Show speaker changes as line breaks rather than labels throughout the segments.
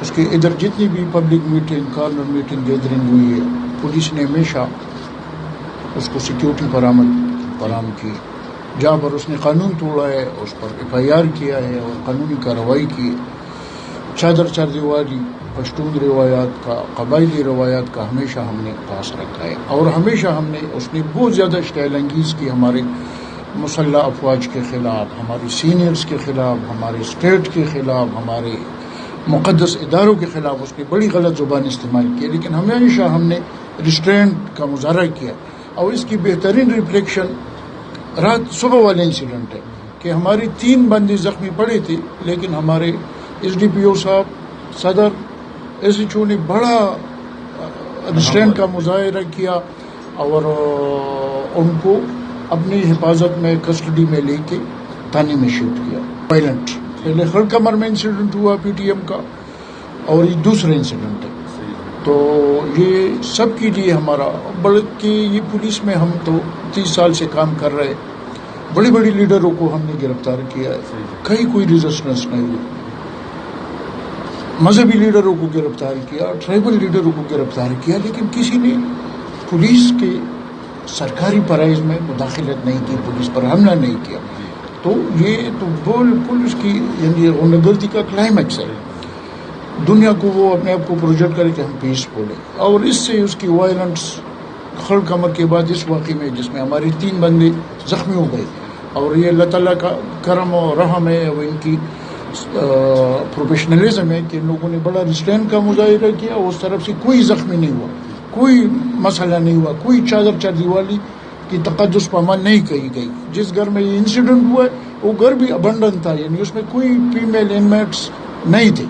اس کے ادھر جتنی بھی public meeting corner meeting gathering ہوئی ہے پولیس نے ہمیشہ اس کو سیکیورٹی فراہم کی. جہاں پر اس نے قانون توڑا ہے اس پر FIR کیا ہے اور قانونی کارروائی کی. چادر چاردیواری پشتون روایات کا قبائلی روایات کا ہمیشہ ہم نے پاس رکھا ہے اور ہمیشہ ہم نے اس نے بہت زیادہ اشتعال انگیز کی ہمارے مسلح افواج کے خلاف, ہمارے سینئرز کے خلاف, ہمارے اسٹیٹ کے خلاف, ہمارے مقدس اداروں کے خلاف اس نے بڑی غلط زبان استعمال کی. لیکن ہمیشہ ہم نے ریسٹرینٹ کا مظاہرہ کیا اور اس کی بہترین ریفلیکشن رات صبح والے انسیڈنٹ ہے کہ ہماری 3 بندے زخمی پڑے تھے لیکن ہمارے SDPO صاحب, صدر, SHO نے بڑا ریسٹرینٹ کا مظاہرہ کیا اور ان کو اپنی حفاظت میں کسٹڈی میں لے کے تھانے میں شفٹ کیا. وائلنٹ پہلے خڑکمر میں انسیڈنٹ ہوا PTM کا اور یہ دوسرا انسیڈنٹ ہے. تو یہ سب کے لیے ہمارا, بلکہ یہ پولیس میں ہم تو 30 سال سے کام کر رہے, بڑے بڑے لیڈروں کو ہم نے گرفتار کیا ہے, کہیں کوئی ریزسٹنس نہیں ہوئی. مذہبی لیڈروں کو گرفتار کیا, ٹرائبل لیڈروں کو گرفتار کیا, لیکن کسی نے پولیس کے سرکاری فرائض میں مداخلت نہیں کی, پولیس پر حملہ نہیں کیا. تو یہ تو بالکل اس کی یعنی غلطی کا کلائمیکس ہے. دنیا کو وہ اپنے آپ کو پروجیکٹ کرے کہ ہم پیسفل ہیں اور اس سے اس کی وائلنس خڑکمر کے بعد اس واقعے میں جس میں ہمارے 3 بندے زخمی ہو گئے اور یہ اللہ تعالیٰ کا کرم اور رحم ہے اور ان کی پروفیشنلزم ہے کہ ان لوگوں نے بڑا ریسٹرین کا مظاہرہ کیا. اس طرف سے کوئی زخمی نہیں ہوا, کوئی مسئلہ نہیں ہوا, کوئی چادر چاردیوالی کی تقدس پامال نہیں کہی گئی. جس گھر میں یہ انسیڈنٹ ہوا ہے وہ گھر بھی ابنڈن تھا, یعنی اس میں کوئی فیمیل انمیٹس نہیں تھے.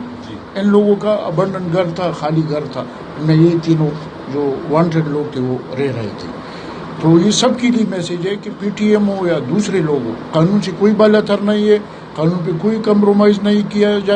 ان لوگوں کا ابنڈن گھر تھا, خالی گھر تھا, ان میں یہ تینوں جو وانٹڈ لوگ تھے وہ رہ رہے تھے. تو یہ سب کے لیے میسج ہے کہ PTM ہو یا دوسرے لوگ ہو, قانون سے کوئی بالا تر نہیں ہے, قانون پہ کوئی کمپرومائز نہیں کیا جائے.